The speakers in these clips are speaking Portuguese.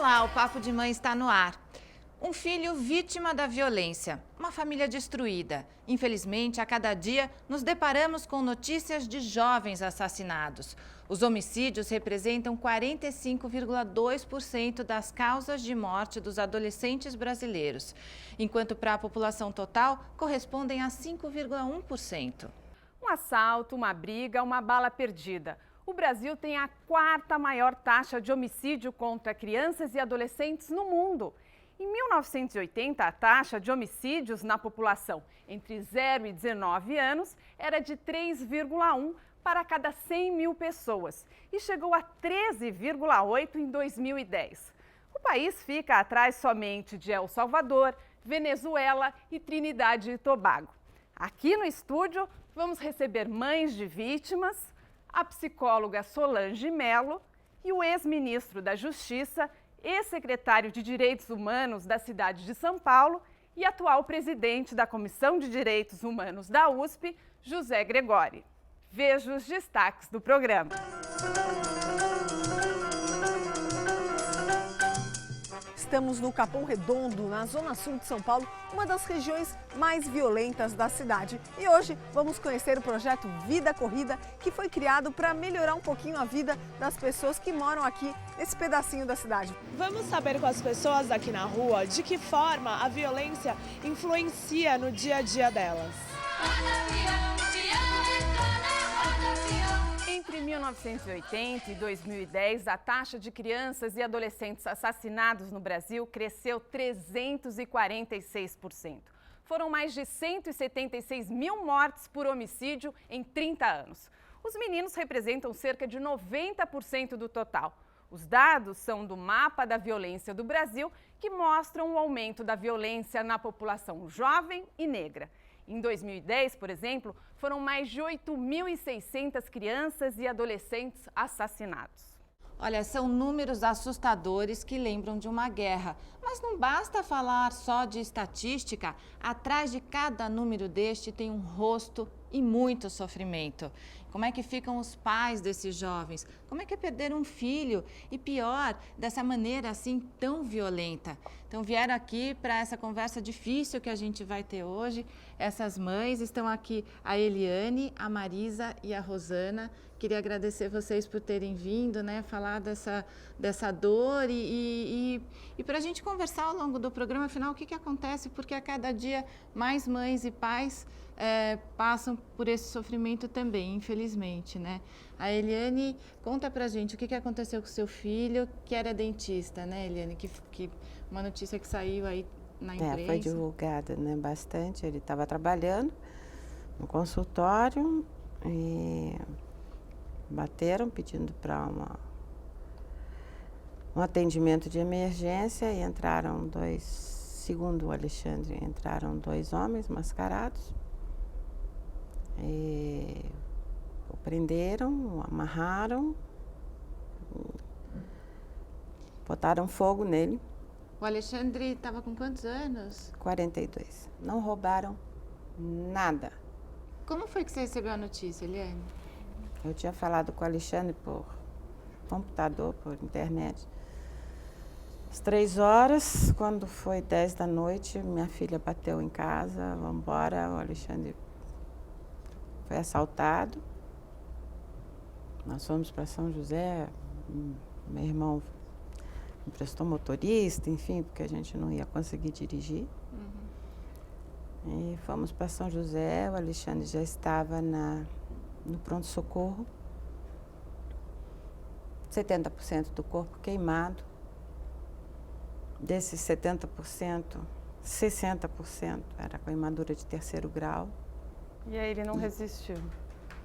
Olá, o Papo de Mãe está no ar. Um filho vítima da violência, uma família destruída. Infelizmente, a cada dia nos deparamos com notícias de jovens assassinados. Os homicídios representam 45,2% das causas de morte dos adolescentes brasileiros, enquanto para a população total correspondem a 5,1%. Um assalto, uma briga, uma bala perdida. O Brasil tem a quarta maior taxa de homicídio contra crianças e adolescentes no mundo. Em 1980, a taxa de homicídios na população entre 0 e 19 anos era de 3,1 para cada 100 mil pessoas e chegou a 13,8 em 2010. O país fica atrás somente de El Salvador, Venezuela e Trinidade e Tobago. Aqui no estúdio, vamos receber mães de vítimas, a psicóloga Solange Mello e o ex-ministro da Justiça, ex-secretário de Direitos Humanos da cidade de São Paulo e atual presidente da Comissão de Direitos Humanos da USP, José Gregori. Veja os destaques do programa. Estamos no Capão Redondo, na zona sul de São Paulo, uma das regiões mais violentas da cidade. E hoje vamos conhecer o projeto Vida Corrida, que foi criado para melhorar um pouquinho a vida das pessoas que moram aqui nesse pedacinho da cidade. Vamos saber com as pessoas aqui na rua de que forma a violência influencia no dia a dia delas. Entre 1980 e 2010, a taxa de crianças e adolescentes assassinados no Brasil cresceu 346%. Foram mais de 176 mil mortes por homicídio em 30 anos. Os meninos representam cerca de 90% do total. Os dados são do Mapa da Violência do Brasil, que mostram o aumento da violência na população jovem e negra. Em 2010, por exemplo, foram mais de 8.600 crianças e adolescentes assassinados. Olha, são números assustadores que lembram de uma guerra. Mas não basta falar só de estatística. Atrás de cada número deste tem um rosto e muito sofrimento. Como é que ficam os pais desses jovens? Como é que é perder um filho? E pior, dessa maneira assim tão violenta. Então vieram aqui para essa conversa difícil que a gente vai ter hoje. Essas mães estão aqui, a Eliane, a Marisa e a Rosana. Queria agradecer vocês por terem vindo, né, falar dessa dor e para a gente conversar ao longo do programa, afinal, o que acontece, porque a cada dia mais mães e pais passam por esse sofrimento também, infelizmente, né? A Eliane, conta pra gente o que aconteceu com o seu filho, que era dentista, né, Eliane? Que uma notícia que saiu aí na imprensa. Foi divulgada, né, bastante. Ele estava trabalhando no consultório e bateram pedindo para um atendimento de emergência e entraram segundo o Alexandre, entraram dois homens mascarados. E o prenderam, o amarraram, botaram fogo nele. O Alexandre estava com quantos anos? 42. Não roubaram nada. Como foi que você recebeu a notícia, Eliane? Eu tinha falado com o Alexandre por computador, por internet. Às 3 horas, quando foi 10 da noite, minha filha bateu em casa, vamos embora, o Alexandre foi assaltado. Nós fomos para São José, meu irmão emprestou motorista, enfim, porque a gente não ia conseguir dirigir. E fomos para São José, o Alexandre já estava no pronto-socorro. 70% do corpo queimado. Desses 70%, 60% era queimadura de 3º grau. E aí ele não resistiu?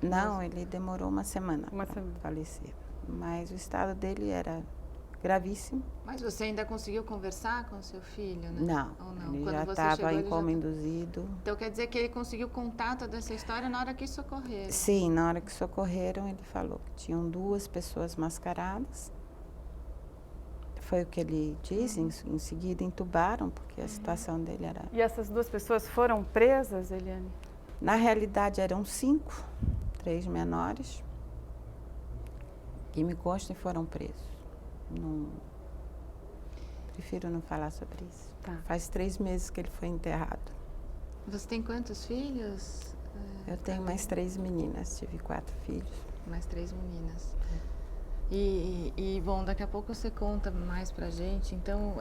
Não, ele demorou uma semana para falecer. Mas o estado dele era gravíssimo. Mas você ainda conseguiu conversar com o seu filho, né? Não, ou não? Ele Quando já você estava chegou, em ele coma já... induzido. Então quer dizer que ele conseguiu contato dessa história na hora que socorreram? Sim, na hora que socorreram, ele falou que tinham 2 pessoas mascaradas. Foi o que ele disse, em seguida entubaram, porque a situação dele era... E essas 2 pessoas foram presas, Eliane? Na realidade eram 5, 3 menores, que me constam foram presos. Não... prefiro não falar sobre isso. Tá. Faz 3 meses que ele foi enterrado. Você tem quantos filhos? Eu tenho mais 3 meninas, tive 4 filhos. Mais 3 meninas. Bom, daqui a pouco você conta mais pra gente. Então,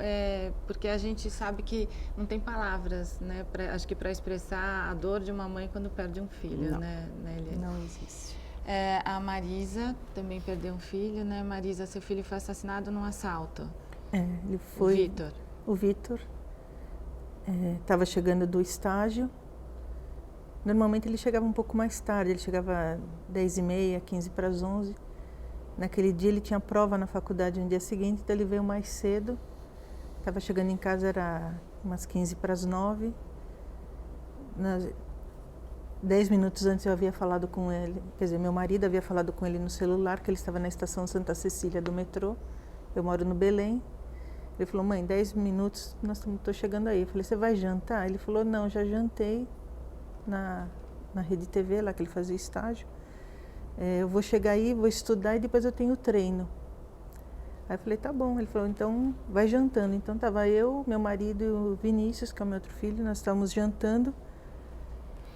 porque a gente sabe que não tem palavras, né? Acho que para expressar a dor de uma mãe quando perde um filho, Não. né, Eliane? Não existe. A Marisa também perdeu um filho, né? Marisa, seu filho foi assassinado num assalto. Ele foi. O Vitor. O Vitor estava chegando do estágio. Normalmente ele chegava um pouco mais tarde, ele chegava 10h30, 15 para as 11. Naquele dia ele tinha prova na faculdade no dia seguinte, então ele veio mais cedo. Estava chegando em casa, era umas 15 para as 9. 10 minutos antes eu havia falado com ele, quer dizer, meu marido havia falado com ele no celular, que ele estava na estação Santa Cecília do metrô. Eu moro no Belém. Ele falou, mãe, 10 minutos, estou chegando aí. Eu falei, você vai jantar? Ele falou, não, já jantei na Rede TV, lá que ele fazia estágio. Eu vou chegar aí, vou estudar e depois eu tenho treino. Aí eu falei, tá bom. Ele falou, então vai jantando. Então estava eu, meu marido e o Vinícius, que é o meu outro filho, nós estávamos jantando.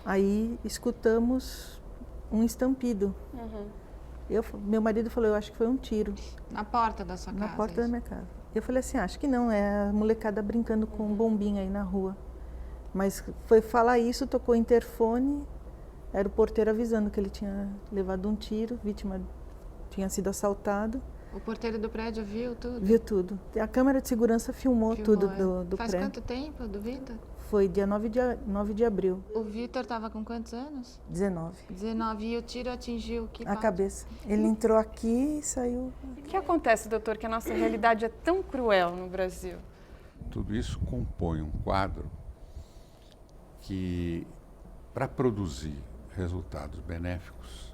Aí escutamos um estampido. Meu marido falou, eu acho que foi um tiro. Na porta da sua casa? Na porta da minha casa. Eu falei assim, acho que não, é a molecada brincando com um bombinho aí na rua. Mas foi falar isso, tocou o interfone, era o porteiro avisando que ele tinha levado um tiro, vítima tinha sido assaltado. O porteiro do prédio viu tudo? Viu tudo. A câmera de segurança filmou tudo do Faz prédio. quanto tempo do Vitor? Foi dia 9 de abril, O Vitor estava com quantos anos? 19. 19. E o tiro atingiu que A parte? cabeça. Ele entrou aqui e saiu. O que acontece, doutor, que a nossa realidade é tão cruel no Brasil? Tudo isso compõe um quadro que, para produzir resultados benéficos,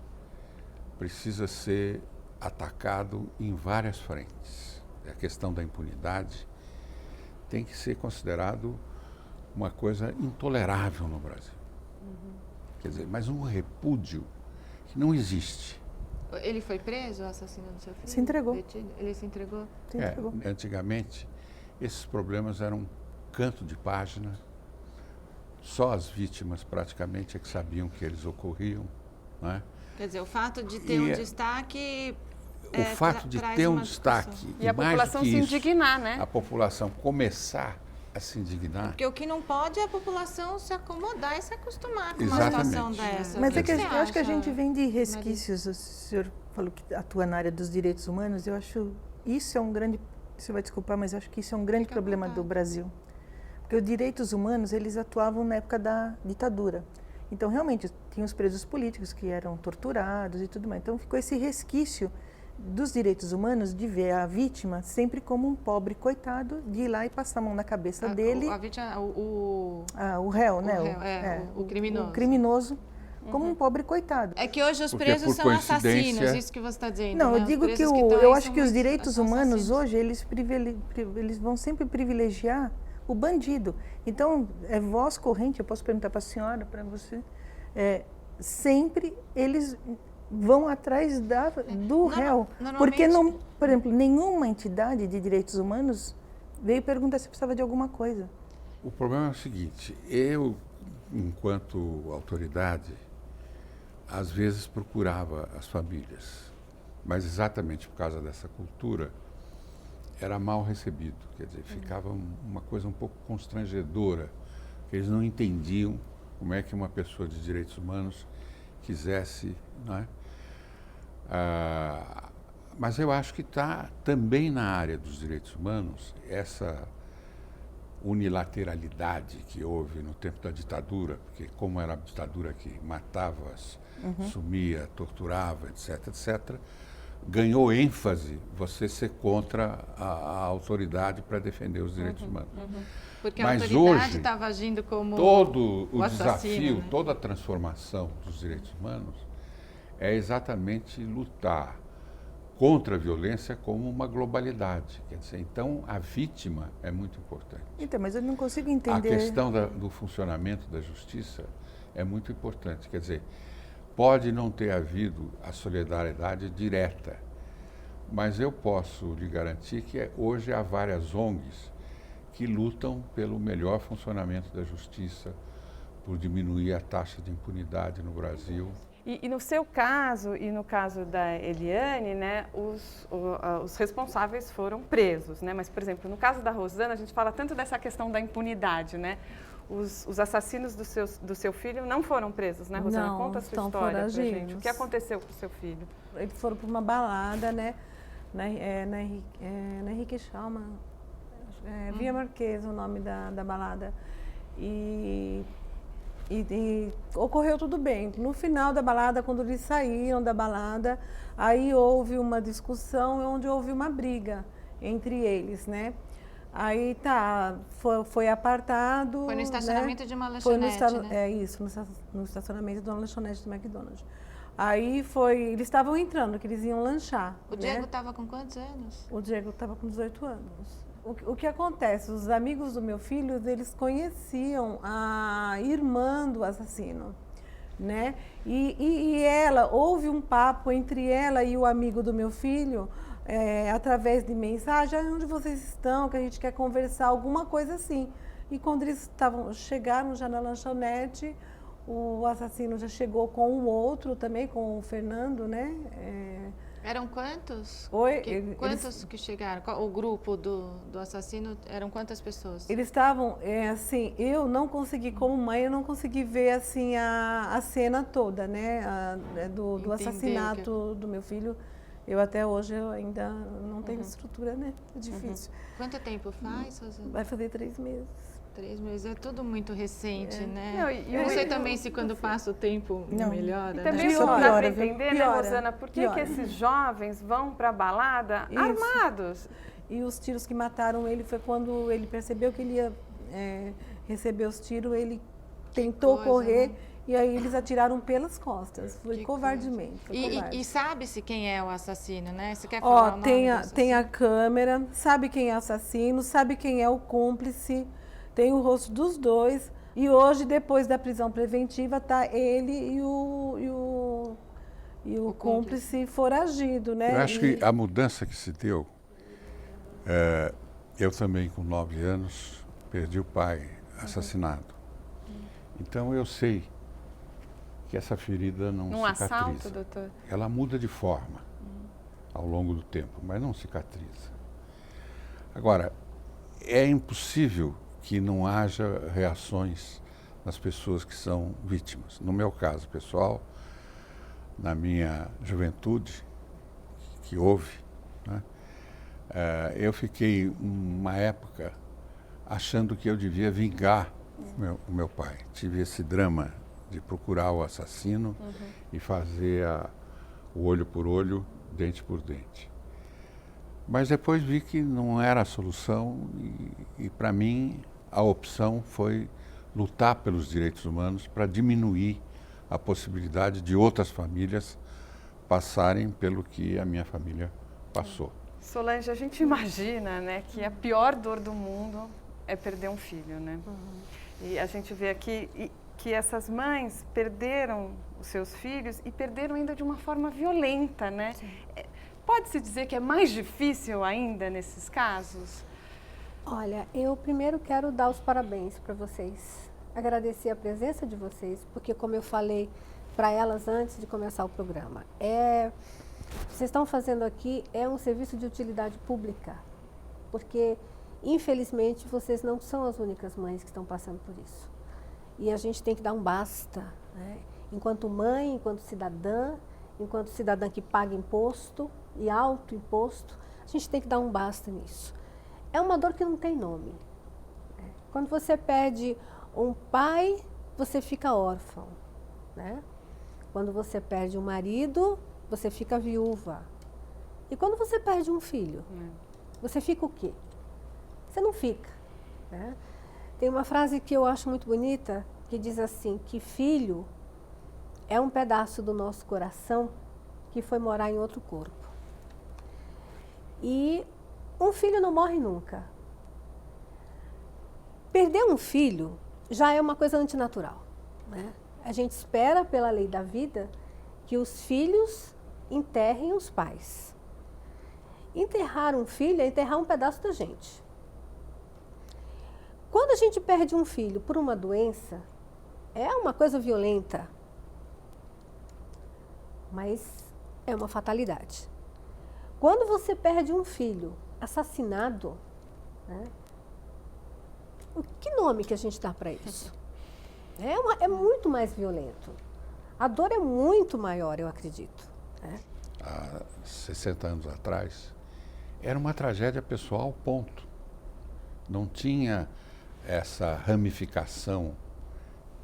precisa ser atacado em várias frentes. A questão da impunidade tem que ser considerado uma coisa intolerável no Brasil. Quer dizer, mas um repúdio que não existe. Ele foi preso, o assassino do seu filho? Se entregou. Detido? Ele se entregou? Se entregou. Antigamente, esses problemas eram canto de página, só as vítimas praticamente é que sabiam que eles ocorriam, não é? Quer dizer, o fato de ter um destaque... O fato de ter um destaque, E a mais população do que se isso, indignar, né? a população começar a se indignar. Porque o que não pode é a população se acomodar e se acostumar com uma Exatamente. situação dessa. Mas O é que você eu acho que a acha, gente vem de Marisa? resquícios. O senhor falou que atua na área dos direitos humanos. Eu acho isso é um grande. Você vai desculpar, mas eu acho que isso é um grande Fica à problema vontade. do Brasil. Porque os direitos humanos, eles atuavam na época da ditadura. Então, realmente, tinha os presos políticos que eram torturados e tudo mais. Então, ficou esse resquício dos direitos humanos de ver a vítima sempre como um pobre coitado, de ir lá e passar a mão na cabeça dele. A vítima, o O réu, né? réu, o criminoso. O criminoso como um pobre coitado. É que hoje os Porque, presos por são coincidência- assassinos, isso que você está dizendo. Não, né? eu Os digo que presos estão eu aí acho são que os muito- direitos são humanos assassinos. hoje, eles vão sempre privilegiar o bandido. Então, é voz corrente, eu posso perguntar para a senhora, para você, sempre eles vão atrás do réu. Porque, normalmente- por exemplo, nenhuma entidade de direitos humanos veio perguntar se precisava de alguma coisa. O problema é o seguinte, eu, enquanto autoridade, às vezes procurava as famílias, mas exatamente por causa dessa cultura, era mal recebido. Quer dizer, ficava uma coisa um pouco constrangedora, que eles não entendiam como é que uma pessoa de direitos humanos quisesse, não é? Mas eu acho que está também na área dos direitos humanos essa unilateralidade que houve no tempo da ditadura, porque como era a ditadura que matava, sumia, torturava, etc., etc., ganhou ênfase você ser contra a autoridade para defender os direitos humanos. Porque Mas a autoridade hoje, estava agindo como todo o assassino, desafio, né? toda a transformação dos direitos humanos é exatamente lutar contra a violência como uma globalidade. Quer dizer, então a vítima é muito importante. Então, mas eu não consigo A entender. questão do funcionamento da justiça é muito importante. Quer dizer, pode não ter havido a solidariedade direta, mas eu posso lhe garantir que hoje há várias ONGs que lutam pelo melhor funcionamento da justiça, por diminuir a taxa de impunidade no Brasil. E no seu caso, e no caso da Eliane, né, os responsáveis foram presos, né? Mas, por exemplo, no caso da Rosana, a gente fala tanto dessa questão da impunidade, né? Os assassinos do seu filho não foram presos, né, Rosana? Não, conta a sua estão história pra foragidos. gente. O que aconteceu com o seu filho? Eles foram para uma balada, né? Na Henrique Schalman, Via Marquesa, o nome da balada. E ocorreu tudo bem. No final da balada, quando eles saíram da balada, aí houve uma discussão onde houve uma briga entre eles, né? Aí foi apartado. Foi no estacionamento, né, de uma lanchonete, né? É isso, no estacionamento de uma lanchonete do McDonald's. Aí eles estavam entrando, que eles iam lanchar. O Diego estava com quantos anos? O Diego estava com 18 anos. O que acontece? Os amigos do meu filho, eles conheciam a irmã do assassino, né? E houve um papo entre ela e o amigo do meu filho, através de mensagem: onde vocês estão, que a gente quer conversar, alguma coisa assim. E quando eles chegaram já na lanchonete, o assassino já chegou com o outro também, com o Fernando, né? Eram quantos? Quantos que chegaram? O grupo do assassino, eram quantas pessoas? Eles estavam, assim, eu não consegui, como mãe, eu não consegui ver, assim, a cena toda, né? Do assassinato do meu filho. Eu até hoje ainda não tenho estrutura, né? É difícil. Quanto tempo faz, Rosana? Vai fazer 3 meses. 3 meses, é tudo muito recente, né? Não, eu sei também se quando passa o tempo melhora. E também né? não dá Piora, para entender, né, Rosana, por que esses jovens vão para a balada armados? E os tiros que mataram ele foi quando ele percebeu que ele ia receber os tiros, ele tentou correr, né? E aí eles atiraram pelas costas. Foi covardemente. E sabe-se quem é o assassino, né? Você quer falar o nome do assassino? Tem a câmera, sabe quem é o assassino, sabe quem é o cúmplice, tem o rosto dos dois. E hoje, depois da prisão preventiva, tá ele e o cúmplice foragido, né? Eu acho que a mudança que se deu, eu também com 9 anos perdi o pai assassinado. Então eu sei que essa ferida não cicatriza. Assalto, doutor? Ela muda de forma ao longo do tempo, mas não cicatriza. Agora, é impossível que não haja reações nas pessoas que são vítimas. No meu caso pessoal, na minha juventude, que houve, né, eu fiquei uma época achando que eu devia vingar o meu pai. Tive esse drama de procurar o assassino e fazer o olho por olho, dente por dente. Mas depois vi que não era a solução e para mim, a opção foi lutar pelos direitos humanos para diminuir a possibilidade de outras famílias passarem pelo que a minha família passou. Solange, a gente imagina, né, que a pior dor do mundo é perder um filho, né? E a gente vê aqui que essas mães perderam os seus filhos e perderam ainda de uma forma violenta, né? Pode-se dizer que é mais difícil ainda nesses casos? Olha, eu primeiro quero dar os parabéns para vocês, agradecer a presença de vocês, porque como eu falei para elas antes de começar o programa, vocês estão fazendo aqui um serviço de utilidade pública, porque infelizmente vocês não são as únicas mães que estão passando por isso. E a gente tem que dar um basta, né? Enquanto mãe, enquanto cidadã que paga imposto e alto imposto, a gente tem que dar um basta nisso. É uma dor que não tem nome. Quando você perde um pai, você fica órfão, né? Quando você perde um marido, você fica viúva. E quando você perde um filho, você fica o quê? Você não fica, né? Tem uma frase que eu acho muito bonita, que diz assim, que filho é um pedaço do nosso coração que foi morar em outro corpo. E um filho não morre nunca. Perder um filho já é uma coisa antinatural, né? A gente espera, pela lei da vida, que os filhos enterrem os pais. Enterrar um filho é enterrar um pedaço da gente. gente perde um filho por uma doença, é uma coisa violenta, mas é uma fatalidade. Quando você perde um filho assassinado, né, que nome que a gente dá para isso? É muito mais violento. A dor é muito maior, eu acredito. Né? Há 60 anos atrás, era uma tragédia pessoal, ponto. Não tinha essa ramificação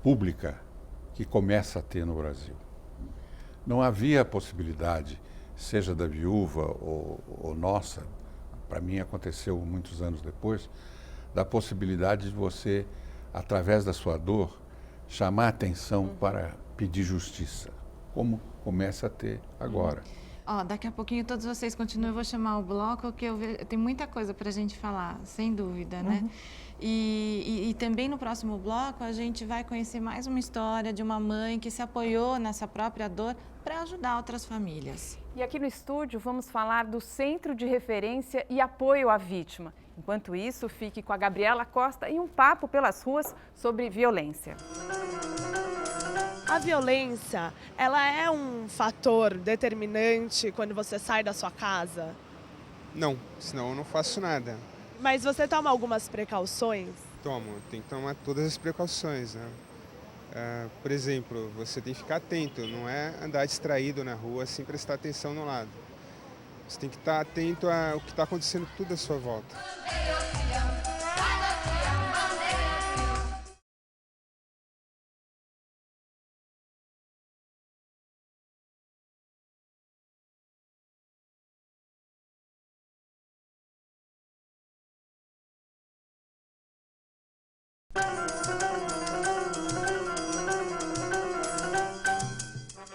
pública que começa a ter no Brasil. Não havia possibilidade, seja da viúva ou nossa, para mim aconteceu muitos anos depois, da possibilidade de você, através da sua dor, chamar atenção para pedir justiça, como começa a ter agora. Daqui a pouquinho todos vocês continuam, eu vou chamar o bloco, que tem muita coisa para a gente falar, sem dúvida, né? E também no próximo bloco a gente vai conhecer mais uma história de uma mãe que se apoiou nessa própria dor para ajudar outras famílias. E aqui no estúdio vamos falar do Centro de Referência e Apoio à Vítima. Enquanto isso, fique com a Gabriela Costa e um papo pelas ruas sobre violência. A violência, ela é um fator determinante quando você sai da sua casa? Não, senão eu não faço nada. Mas você toma algumas precauções? Tomo, tem que tomar todas as precauções, né? Por exemplo, você tem que ficar atento, não é andar distraído na rua sem prestar atenção no lado. Você tem que estar atento ao que está acontecendo tudo à sua volta.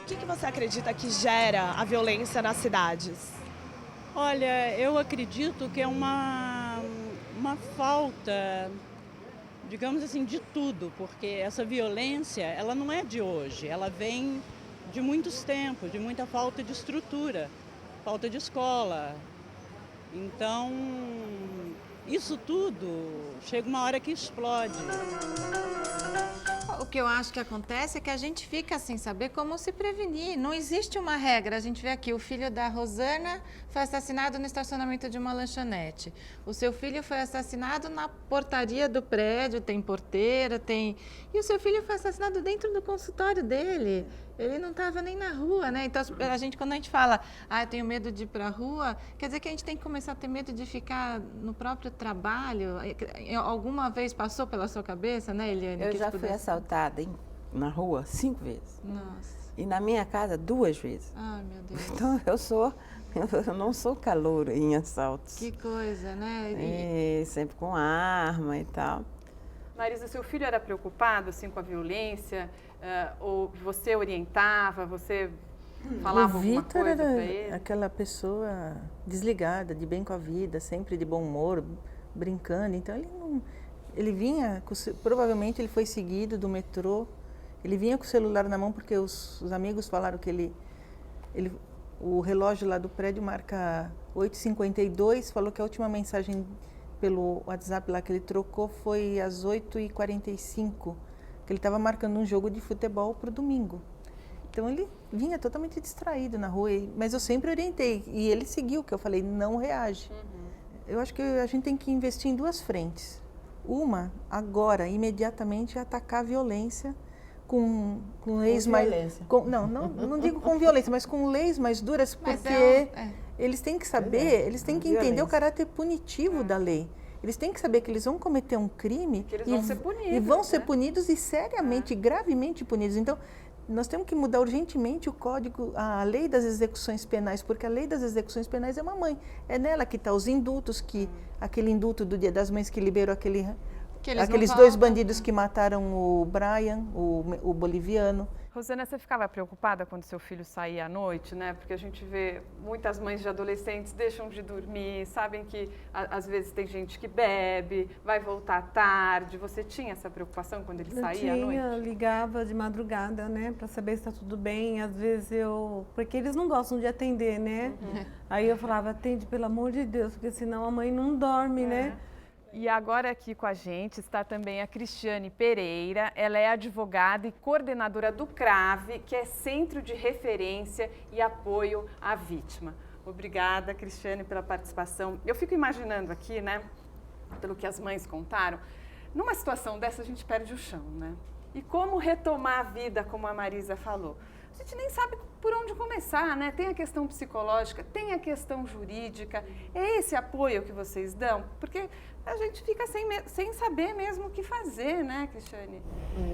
O que você acredita que gera a violência nas cidades? Olha, eu acredito que é uma falta, digamos assim, de tudo, porque essa violência, ela não é de hoje, ela vem de muitos tempos, de muita falta de estrutura, falta de escola. Então, isso tudo chega uma hora que explode. O que eu acho que acontece é que a gente fica sem saber como se prevenir. Não existe uma regra. A gente vê aqui, o filho da Rosana foi assassinado no estacionamento de uma lanchonete. O seu filho foi assassinado na portaria do prédio, tem porteira, tem... E o seu filho foi assassinado dentro do consultório dele. Ele não estava nem na rua, né? Então, quando a gente fala, eu tenho medo de ir para a rua, quer dizer que a gente tem que começar a ter medo de ficar no próprio trabalho. Alguma vez passou pela sua cabeça, né, Eliane? Eu já fui assaltada na rua 5 vezes. Nossa. E na minha casa 2 vezes. Ai, meu Deus. Então eu não sou calouro em assaltos. Que coisa, né? E sempre com arma e tal. Marisa, seu filho era preocupado assim, com a violência? Ou você orientava, você falava alguma coisa para ele? O Vitor era aquela pessoa desligada, de bem com a vida, sempre de bom humor, brincando. Então ele vinha, provavelmente ele foi seguido do metrô, ele vinha com o celular na mão porque os amigos falaram que o relógio lá do prédio marca 8h52, falou que a última mensagem pelo WhatsApp lá que ele trocou foi às 8h45, que ele estava marcando um jogo de futebol para o domingo. Então ele vinha totalmente distraído na rua, mas eu sempre orientei e ele seguiu o que eu falei, não reage. Eu acho que a gente tem que investir em 2 frentes. Uma, agora, imediatamente, é atacar a violência com leis mais... Não digo com violência, mas com leis mais duras, porque eles têm que saber, eles têm que entender o caráter punitivo da lei. Eles têm que saber que eles vão cometer um crime e vão ser punidos e seriamente, gravemente punidos. Então, nós temos que mudar urgentemente o código, a lei das execuções penais, porque a lei das execuções penais é uma mãe. É nela que estão os indultos, aquele indulto do Dia das Mães que liberou aqueles 2 bandidos que mataram o Brian, o boliviano. Rosana, você ficava preocupada quando seu filho saía à noite, né? Porque a gente vê muitas mães de adolescentes deixam de dormir, sabem que às vezes tem gente que bebe, vai voltar tarde. Você tinha essa preocupação quando ele saía à noite? Eu ligava de madrugada, né? Para saber se está tudo bem. Às vezes porque eles não gostam de atender, né? Aí eu falava, atende pelo amor de Deus, porque senão a mãe não dorme, né? E agora aqui com a gente está também a Cristiane Pereira. Ela é advogada e coordenadora do CRAVE, que é Centro de Referência e Apoio à Vítima. Obrigada, Cristiane, pela participação. Eu fico imaginando aqui, né, pelo que as mães contaram, numa situação dessa a gente perde o chão, né? E como retomar a vida, como a Marisa falou? A gente nem sabe por onde começar, né? Tem a questão psicológica, tem a questão jurídica. É esse apoio que vocês dão? Porque a gente fica sem saber mesmo o que fazer, né, Cristiane?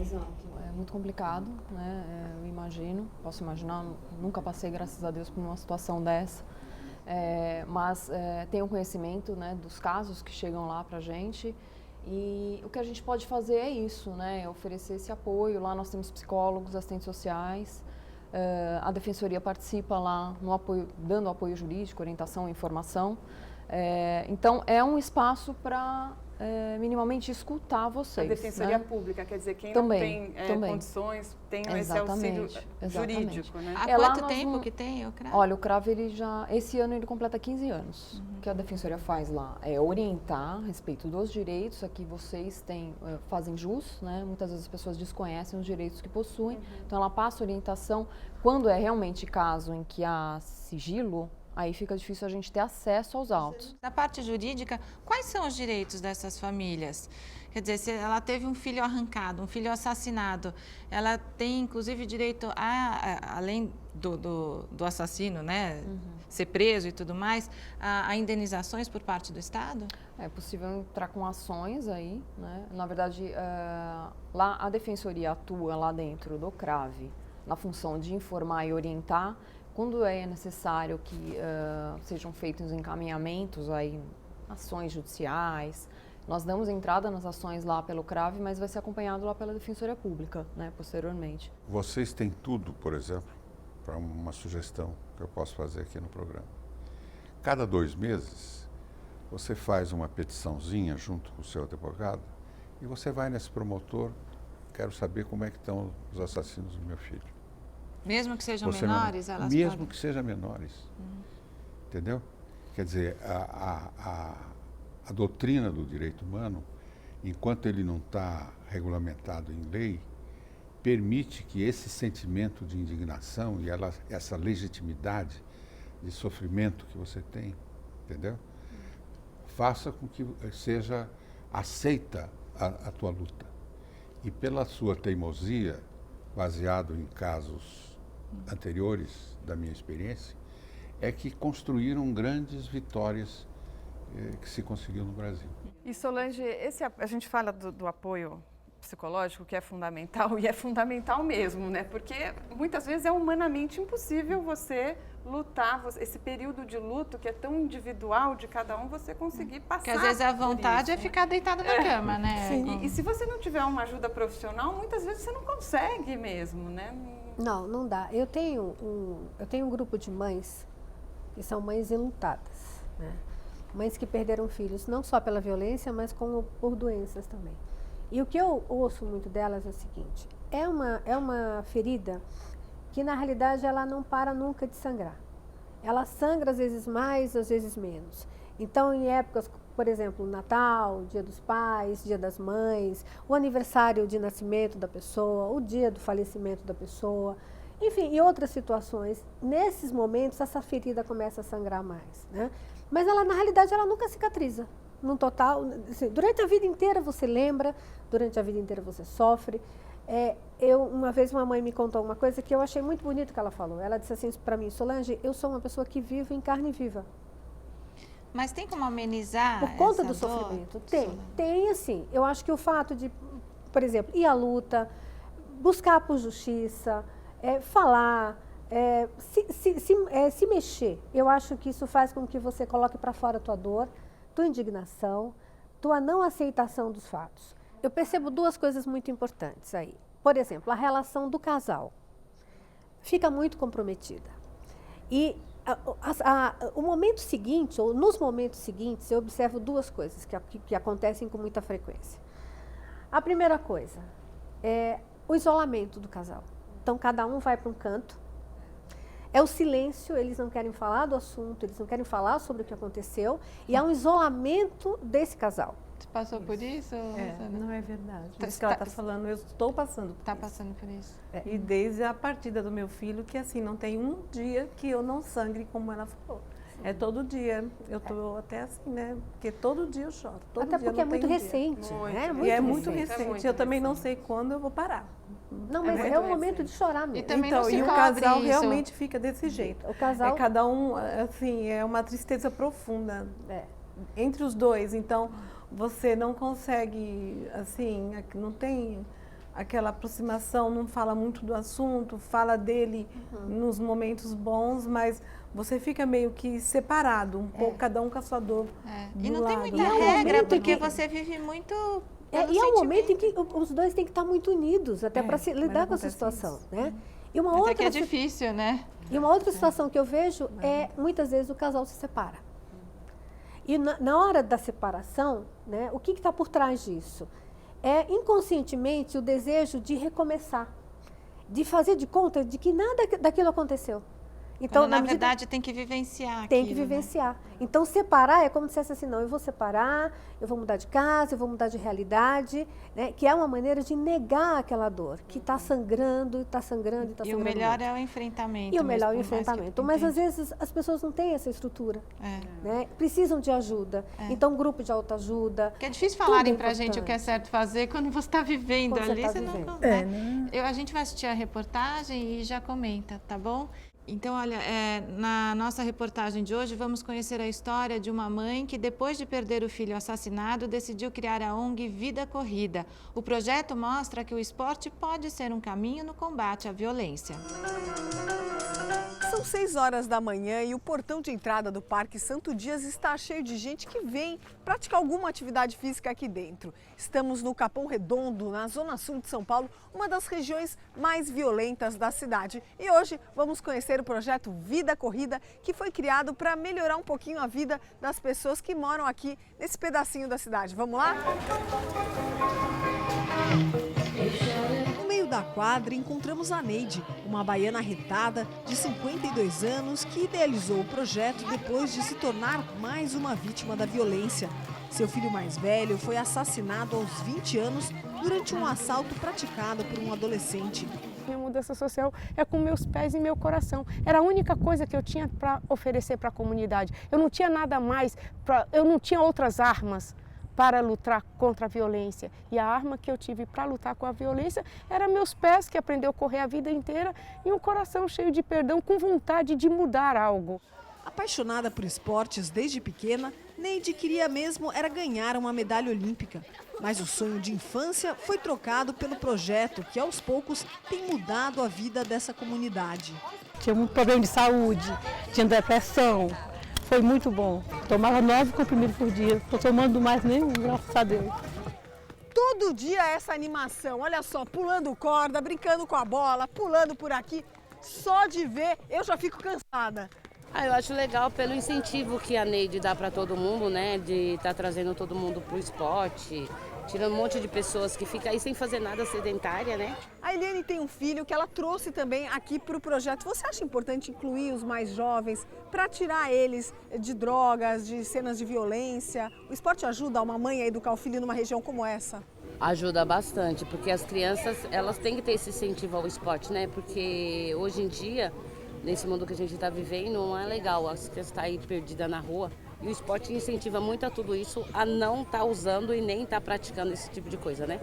Exato. É muito complicado, né? Eu imagino, posso imaginar, nunca passei, graças a Deus, por uma situação dessa. Mas tenho conhecimento, né, dos casos que chegam lá pra gente. E o que a gente pode fazer é isso, né? É oferecer esse apoio. Lá nós temos psicólogos, assistentes sociais. A Defensoria participa lá no apoio, dando apoio jurídico, orientação, informação. Então, é um espaço para minimamente escutar vocês. A Defensoria né? Pública, quer dizer, quem também, não tem condições tem esse auxílio jurídico, né? Há quanto tempo que tem o CRAVE? Olha, o CRAVE, esse ano ele completa 15 anos. O que a Defensoria faz lá é orientar a respeito dos direitos. Aqui vocês fazem jus, né? Muitas vezes as pessoas desconhecem os direitos que possuem. Então, ela passa orientação. Quando é realmente caso em que há sigilo, aí fica difícil a gente ter acesso aos autos. Na parte jurídica, quais são os direitos dessas famílias? Quer dizer, se ela teve um filho arrancado, um filho assassinado, ela tem inclusive direito além do assassino, né, ser preso e tudo mais, a indenizações por parte do Estado? É possível entrar com ações aí, né? Na verdade, lá a Defensoria atua lá dentro do CRAVE na função de informar e orientar. Quando é necessário que sejam feitos encaminhamentos, aí, ações judiciais, nós damos entrada nas ações lá pelo CRAVE, mas vai ser acompanhado lá pela Defensoria Pública, né, posteriormente. Vocês têm tudo, por exemplo, para uma sugestão que eu posso fazer aqui no programa. Cada 2 meses, você faz uma petiçãozinha junto com o seu advogado e você vai nesse promotor, quero saber como é que estão os assassinos do meu filho. Mesmo que sejam menores, elas mesmo podem? que sejam menores, entendeu? Quer dizer, a doutrina do direito humano, enquanto ele não está regulamentado em lei, permite que esse sentimento de indignação e essa legitimidade de sofrimento que você tem, entendeu? Faça com que seja aceita a tua luta. E pela sua teimosia, baseado em casos anteriores da minha experiência, é que construíram grandes vitórias que se conseguiu no Brasil. E Solange, a gente fala do apoio psicológico, que é fundamental, e é fundamental mesmo, né? Porque muitas vezes é humanamente impossível você lutar, esse período de luto que é tão individual de cada um, você conseguir passar. Porque às vezes a vontade é ficar deitado na cama, né? E se você não tiver uma ajuda profissional, muitas vezes você não consegue mesmo, né? Não dá. Eu tenho um grupo de mães que são mães enlutadas, né? Mães que perderam filhos, não só pela violência, mas como por doenças também. E o que eu ouço muito delas é o seguinte, é uma ferida que na realidade ela não para nunca de sangrar. Ela sangra às vezes mais, às vezes menos. Então, em épocas, por exemplo, Natal, Dia dos Pais, Dia das Mães, o aniversário de nascimento da pessoa, o dia do falecimento da pessoa, enfim, em outras situações, nesses momentos essa ferida começa a sangrar mais, né? Mas ela, na realidade, ela nunca cicatriza. No total, assim, durante a vida inteira você lembra, durante a vida inteira você sofre. Uma vez uma mãe me contou uma coisa que eu achei muito bonito que ela falou. Ela disse assim para mim, Solange, eu sou uma pessoa que vive em carne viva. Mas tem como amenizar por conta do dor? sofrimento? Tem assim. Eu acho que o fato de, por exemplo, ir à luta, buscar por justiça, falar, se mexer, eu acho que isso faz com que você coloque para fora a tua dor, tua indignação, tua não aceitação dos fatos. Eu percebo 2 coisas muito importantes aí. Por exemplo, a relação do casal fica muito comprometida. E o momento seguinte, ou nos momentos seguintes, eu observo 2 coisas que acontecem com muita frequência. A primeira coisa é o isolamento do casal. Então, cada um vai para um canto. É o silêncio, eles não querem falar do assunto, eles não querem falar sobre o que aconteceu. E há um isolamento desse casal. Você passou por isso? Não é verdade. Isso que ela está falando, eu estou passando por Está passando por isso. E desde a partida do meu filho, que assim, não tem um dia que eu não sangre, como ela falou. É todo dia. Eu estou até assim, né? Porque todo dia eu choro. Até porque é muito recente, né? E é muito recente. Eu também não sei quando eu vou parar. Não, mas é o momento de chorar mesmo. E também não se o cobre casal isso. realmente fica desse jeito. O casal... É cada um, assim, é uma tristeza profunda entre os dois. Então, você não consegue, assim, não tem aquela aproximação, não fala muito do assunto, fala dele nos momentos bons, mas você fica meio que separado, um pouco, cada um com a sua dor. E não tem muita E regra, porque você vive muito... E é um momento em que os dois têm que estar muito unidos, até para lidar com essa situação, né? E uma outra que é difícil, né? E uma outra situação que eu vejo é, muitas vezes, o casal se separa. E na hora da separação, né, o que está por trás disso? É, inconscientemente, o desejo de recomeçar, de fazer de conta de que nada daquilo aconteceu. Então, quando, na verdade, tem que vivenciar Tem que vivenciar. Né? Então, separar é como se dissesse assim, não, eu vou separar, eu vou mudar de casa, eu vou mudar de realidade, né? Que é uma maneira de negar aquela dor, que está sangrando, está sangrando, está sangrando. E o melhor é o enfrentamento. E o melhor é o enfrentamento. Mas, às vezes, as pessoas não têm essa estrutura, né? Precisam de ajuda. Então, grupo de autoajuda. Porque é difícil falarem pra gente o que é certo fazer quando você está vivendo ali. Você não consegue. A gente vai assistir a reportagem e já comenta, tá bom? Então, olha, na nossa reportagem de hoje, vamos conhecer a história de uma mãe que, depois de perder o filho assassinado, decidiu criar a ONG Vida Corrida. O projeto mostra que o esporte pode ser um caminho no combate à violência. São 6 horas da manhã e o portão de entrada do Parque Santo Dias está cheio de gente que vem praticar alguma atividade física aqui dentro. Estamos no Capão Redondo, na zona sul de São Paulo, uma das regiões mais violentas da cidade. E hoje vamos conhecer o projeto Vida Corrida, que foi criado para melhorar um pouquinho a vida das pessoas que moram aqui nesse pedacinho da cidade. Vamos lá? No meio da quadra encontramos a Neide, uma baiana arretada de 52 anos que idealizou o projeto depois de se tornar mais uma vítima da violência. Seu filho mais velho foi assassinado aos 20 anos durante um assalto praticado por um adolescente. Minha mudança social é com meus pés e meu coração. Era a única coisa que eu tinha para oferecer para a comunidade. Eu não tinha nada mais, eu não tinha outras armas para lutar contra a violência. E a arma que eu tive para lutar com a violência era meus pés, que aprendeu a correr a vida inteira, e um coração cheio de perdão, com vontade de mudar algo. Apaixonada por esportes desde pequena, Neide queria mesmo era ganhar uma medalha olímpica. Mas o sonho de infância foi trocado pelo projeto que, aos poucos, tem mudado a vida dessa comunidade. Tinha um problema de saúde, tinha depressão. Foi muito bom. Tomava 9 comprimidos por dia. Estou tomando mais nenhum, graças a Deus. Todo dia essa animação, olha só, pulando corda, brincando com a bola, pulando por aqui. Só de ver, eu já fico cansada. Eu acho legal pelo incentivo que a Neide dá para todo mundo, né? De estar trazendo todo mundo para o esporte, tirando um monte de pessoas que ficam aí sem fazer nada, sedentária, né? A Eliane tem um filho que ela trouxe também aqui para o projeto. Você acha importante incluir os mais jovens para tirar eles de drogas, de cenas de violência? O esporte ajuda uma mãe a educar o filho numa região como essa? Ajuda bastante, porque as crianças, elas têm que ter esse incentivo ao esporte, né? Porque hoje em dia, nesse mundo que a gente está vivendo, não é legal. As crianças estão aí perdidas na rua. E o esporte incentiva muito a tudo isso, a não estar usando e nem estar praticando esse tipo de coisa, né?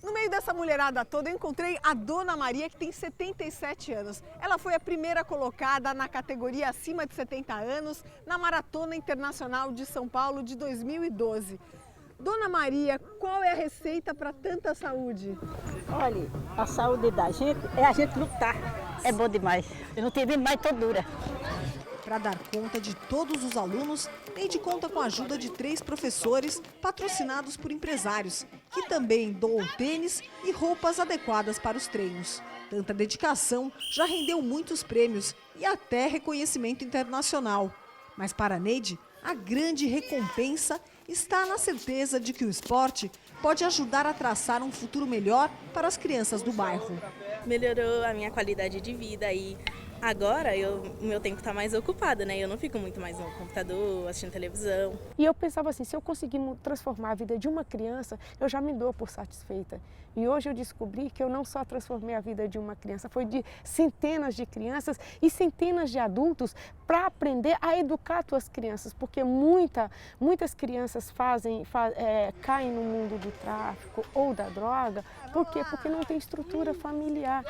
No meio dessa mulherada toda, eu encontrei a Dona Maria, que tem 77 anos. Ela foi a primeira colocada na categoria acima de 70 anos na Maratona Internacional de São Paulo de 2012. Dona Maria, qual é a receita para tanta saúde? Olha, a saúde da gente é a gente lutar. É bom demais. Eu não tenho mais, tô dura. Para dar conta de todos os alunos, Neide conta com a ajuda de 3 professores patrocinados por empresários, que também doam tênis e roupas adequadas para os treinos. Tanta dedicação já rendeu muitos prêmios e até reconhecimento internacional. Mas para Neide, a grande recompensa está na certeza de que o esporte pode ajudar a traçar um futuro melhor para as crianças do bairro. Melhorou a minha qualidade de vida e Agora, o meu tempo está mais ocupado, né? Eu não fico muito mais no computador, assistindo televisão. E eu pensava assim, se eu conseguir transformar a vida de uma criança, eu já me dou por satisfeita. E hoje eu descobri que eu não só transformei a vida de uma criança, foi de centenas de crianças e centenas de adultos para aprender a educar suas crianças, porque muitas crianças caem no mundo do tráfico ou da droga. Por quê? Porque não tem estrutura familiar.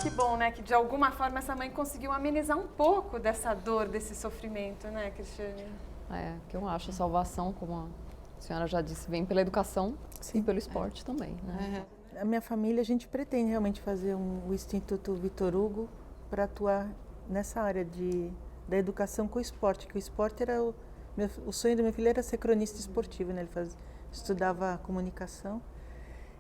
Que bom, né? Que de alguma forma essa mãe conseguiu amenizar um pouco dessa dor, desse sofrimento, né, Cristiane? Que eu acho a salvação, como a senhora já disse, vem pela educação e pelo esporte também, né? A minha família, a gente pretende realmente fazer o Instituto Vitor Hugo para atuar nessa área da educação com o esporte, que o esporte era o sonho do meu filho era ser cronista esportivo, né? Ele estudava comunicação.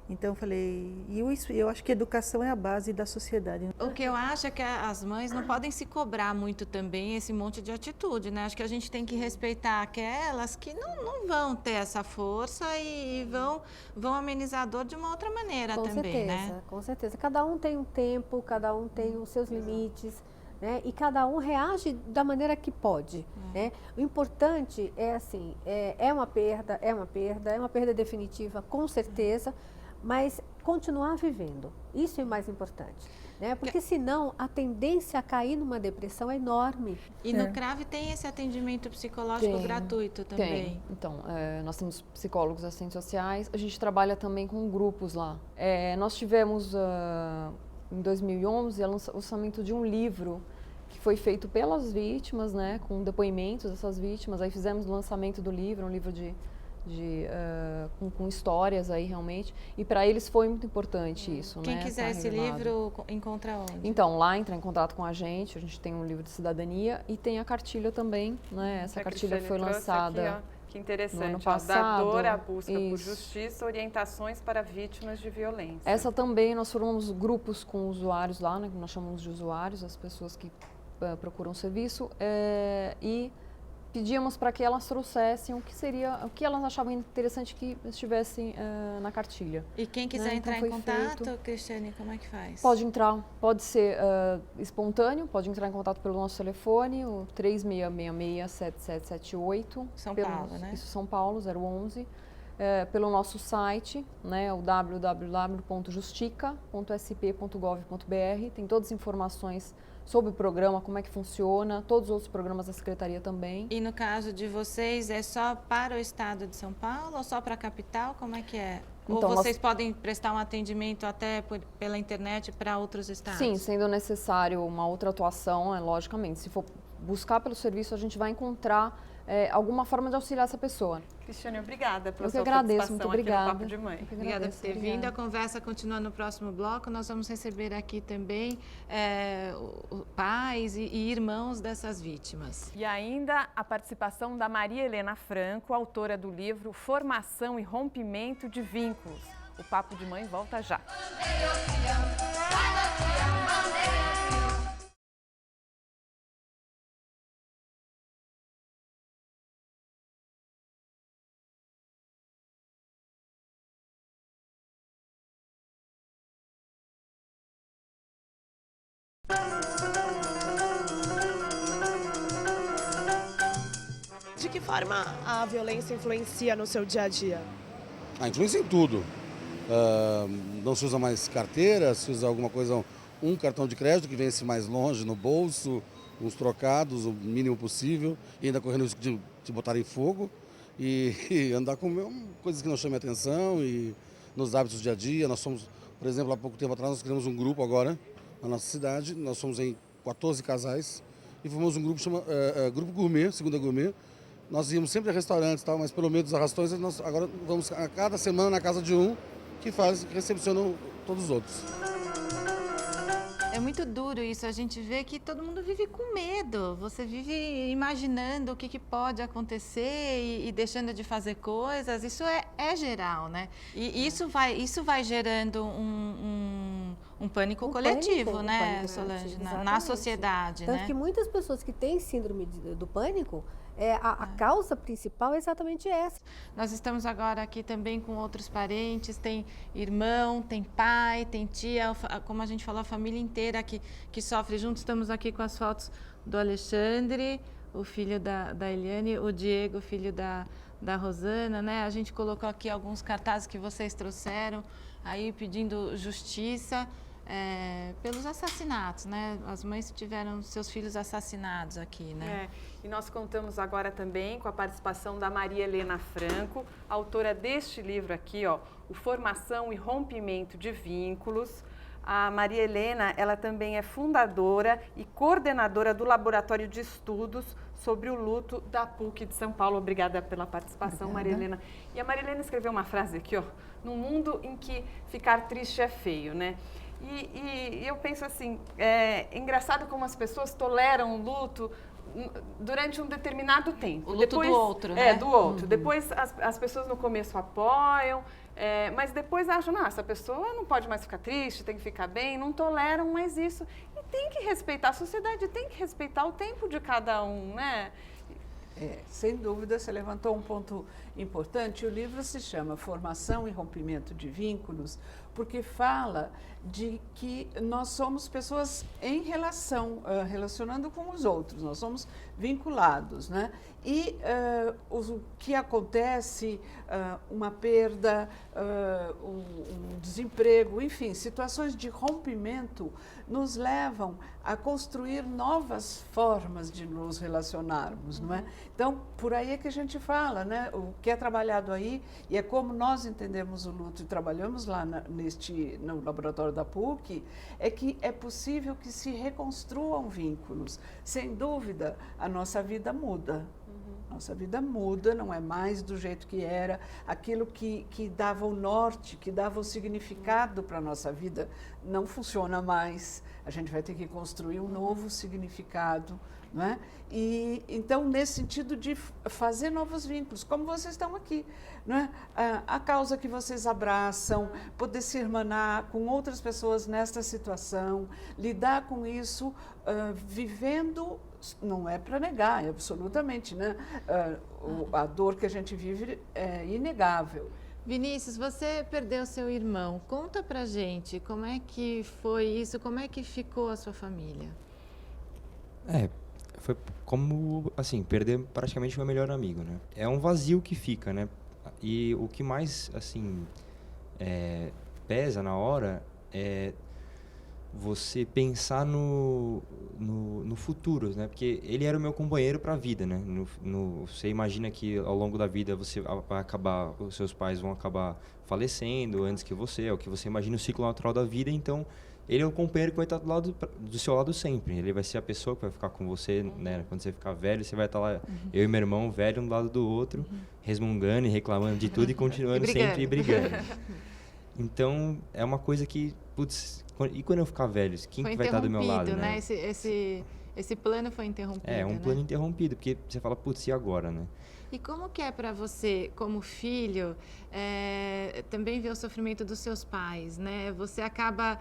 Então eu falei, eu acho que a educação é a base da sociedade. O que eu acho é que as mães não podem se cobrar muito também esse monte de atitude, né? Acho que a gente tem que respeitar aquelas que não vão ter essa força e vão amenizar a dor de uma outra maneira também, né? Com certeza. Cada um tem um tempo, cada um tem os seus limites. Né? E cada um reage da maneira que pode. Né? O importante é assim, é uma perda definitiva, com certeza, mas continuar vivendo. Isso é o mais importante. Né? Porque senão a tendência a cair numa depressão é enorme. E no CRAV tem esse atendimento psicológico gratuito também? Tem. Então, nós temos psicólogos assistentes sociais, a gente trabalha também com grupos lá. Nós tivemos... em 2011, o lançamento de um livro que foi feito pelas vítimas, né, com depoimentos dessas vítimas. Aí fizemos o lançamento do livro, um livro com histórias aí realmente. E para eles foi muito importante isso. Quem quiser esse livro, encontra onde? Então, lá entra em contato com a gente tem um livro de cidadania e tem a cartilha também, né? Essa cartilha foi lançada... Aqui, ó. Que interessante, no ano passado. Da dor à busca por justiça, orientações para vítimas de violência. Essa também, nós formamos grupos com usuários lá, né, que nós chamamos de usuários, as pessoas que procuram serviço, e pedíamos para que elas trouxessem o que elas achavam interessante que estivessem na cartilha. E quem quiser entrar em contato, Cristiane, como é que faz? Pode entrar, pode ser espontâneo, pode entrar em contato pelo nosso telefone, o 3666-7778. São Paulo, né? Isso, São Paulo, 011. Pelo nosso site, né, o www.justica.sp.gov.br. Tem todas as informações sobre o programa, como é que funciona, todos os outros programas da Secretaria também. E no caso de vocês, é só para o estado de São Paulo ou só para a capital? Como é que é? Então, ou vocês podem prestar um atendimento até pela internet para outros estados? Sim, sendo necessário uma outra atuação, logicamente. Se for buscar pelo serviço, a gente vai encontrar alguma forma de auxiliar essa pessoa. Cristiane, obrigada pela sua participação muito obrigada. aqui no Papo de Mãe. Obrigada por ter vindo. A conversa continua no próximo bloco. Nós vamos receber aqui também pais e irmãos dessas vítimas. E ainda a participação da Maria Helena Franco, autora do livro Formação e Rompimento de Vínculos. O Papo de Mãe volta já. De que forma a violência influencia no seu dia a dia? Influencia em tudo. Não se usa mais carteira, se usa alguma coisa, um cartão de crédito que vence mais longe no bolso, uns trocados, o mínimo possível, e ainda correndo o risco de botarem fogo e andar com coisas que não chamem atenção e nos hábitos do dia a dia. Nós somos, por exemplo, há pouco tempo atrás nós criamos um grupo agora na nossa cidade, nós somos em 14 casais e formamos um grupo que chama Grupo Gourmet, Segunda Gourmet. Nós íamos sempre a restaurantes, mas pelo meio dos arrastões, nós agora vamos a cada semana na casa de um que recepciona todos os outros. É muito duro isso, a gente vê que todo mundo vive com medo, você vive imaginando o que pode acontecer e deixando de fazer coisas, isso é geral, né? E isso vai gerando pânico coletivo, né, Solange, na sociedade, Tanto né? que muitas pessoas que têm síndrome do pânico, a causa principal é exatamente essa. Nós estamos agora aqui também com outros parentes, tem irmão, tem pai, tem tia, como a gente falou, a família inteira que sofre junto. Estamos aqui com as fotos do Alexandre, o filho da Eliane, o Diego, filho da Rosana, né? A gente colocou aqui alguns cartazes que vocês trouxeram, aí pedindo justiça pelos assassinatos, né? As mães tiveram seus filhos assassinados aqui, né? E nós contamos agora também com a participação da Maria Helena Franco, autora deste livro aqui, ó, O Formação e Rompimento de Vínculos. A Maria Helena, ela também é fundadora e coordenadora do Laboratório de Estudos sobre o Luto da PUC de São Paulo. Obrigada pela participação, Maria Helena. E a Maria Helena escreveu uma frase aqui, ó, num mundo em que ficar triste é feio, né? E eu penso assim, é engraçado como as pessoas toleram o luto durante um determinado tempo. O luto do outro, né? Do outro. Depois as pessoas no começo apoiam, mas depois acham, não, essa pessoa não pode mais ficar triste, tem que ficar bem, não toleram mais isso. E tem que respeitar, a sociedade tem que respeitar o tempo de cada um, né? Sem dúvida, você levantou um ponto importante. O livro se chama Formação e Rompimento de Vínculos, porque fala de que nós somos pessoas em relação, relacionando com os outros, nós somos vinculados, né? E o que acontece, uma perda, um desemprego, enfim, situações de rompimento nos levam a construir novas formas de nos relacionarmos, não é? Então, por aí é que a gente fala, né? O que é trabalhado aí, e é como nós entendemos o luto e trabalhamos lá no laboratório da PUC, é que é possível que se reconstruam vínculos. Sem dúvida, a nossa vida muda. Nossa vida muda, não é mais do jeito que era. Aquilo que dava o norte, que dava o significado para a nossa vida, não funciona mais. A gente vai ter que construir um novo significado, não é? E então, nesse sentido de fazer novos vínculos, como vocês estão aqui, não é? A causa que vocês abraçam, poder se irmanar com outras pessoas nesta situação, lidar com isso, vivendo, não é para negar, absolutamente, né? A dor que a gente vive é inegável. Vinícius, você perdeu seu irmão. Conta pra gente como é que foi isso, como é que ficou a sua família? Foi como, assim, perder praticamente o meu melhor amigo, né? É um vazio que fica, né? E o que mais, assim, pesa na hora é você pensar no futuro, né? Porque ele era o meu companheiro para a vida, né? Você imagina que ao longo da vida você vai acabar, os seus pais vão acabar falecendo antes que você, é o que você imagina o ciclo natural da vida, então ele é o companheiro que vai estar do seu lado sempre. Ele vai ser a pessoa que vai ficar com você, né? Quando você ficar velho, você vai estar lá, eu e meu irmão, velho, um do lado do outro, resmungando e reclamando de tudo e continuando sempre brigando. Então, é uma coisa que, putz, e quando eu ficar velho, quem que vai estar do meu lado, né? Esse plano foi interrompido, um plano interrompido, porque você fala, putz, e agora, né? E como que é para você, como filho, também ver o sofrimento dos seus pais, né? Você acaba,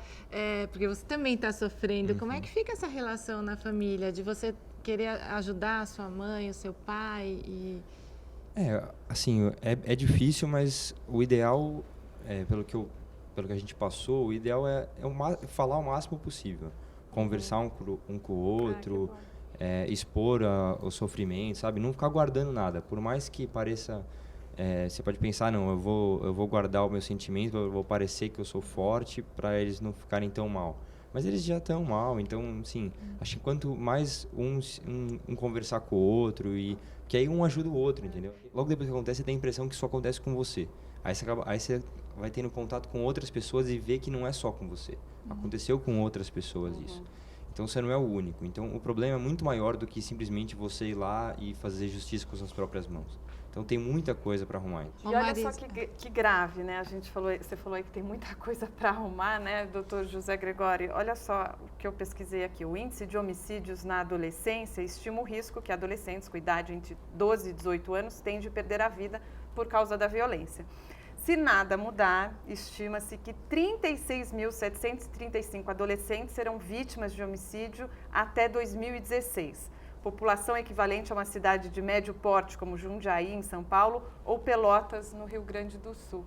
porque você também está sofrendo, como é que fica essa relação na família, de você querer ajudar a sua mãe, o seu pai? Assim, é difícil, mas o ideal, pelo que a gente passou, o ideal é falar o máximo possível, conversar um com o outro, expor o sofrimento, sabe? Não ficar guardando nada, por mais que pareça, você pode pensar, não, eu vou guardar o meu sentimento, eu vou parecer que eu sou forte para eles não ficarem tão mal, mas eles já estão mal, então, assim, acho que quanto mais um conversar com o outro, que aí um ajuda o outro, entendeu? Logo depois que acontece, você tem a impressão que isso acontece com você. Aí você vai tendo contato com outras pessoas e vê que não é só com você. Aconteceu com outras pessoas isso. Então você não é o único. Então o problema é muito maior do que simplesmente você ir lá e fazer justiça com suas próprias mãos. Então tem muita coisa para arrumar. E olha só que grave, né? Você falou aí que tem muita coisa para arrumar, né, doutor José Gregório? Olha só o que eu pesquisei aqui. O índice de homicídios na adolescência estima o risco que adolescentes com idade entre 12 e 18 anos têm de perder a vida por causa da violência. Se nada mudar, estima-se que 36.735 adolescentes serão vítimas de homicídio até 2016. População equivalente a uma cidade de médio porte como Jundiaí, em São Paulo, ou Pelotas, no Rio Grande do Sul.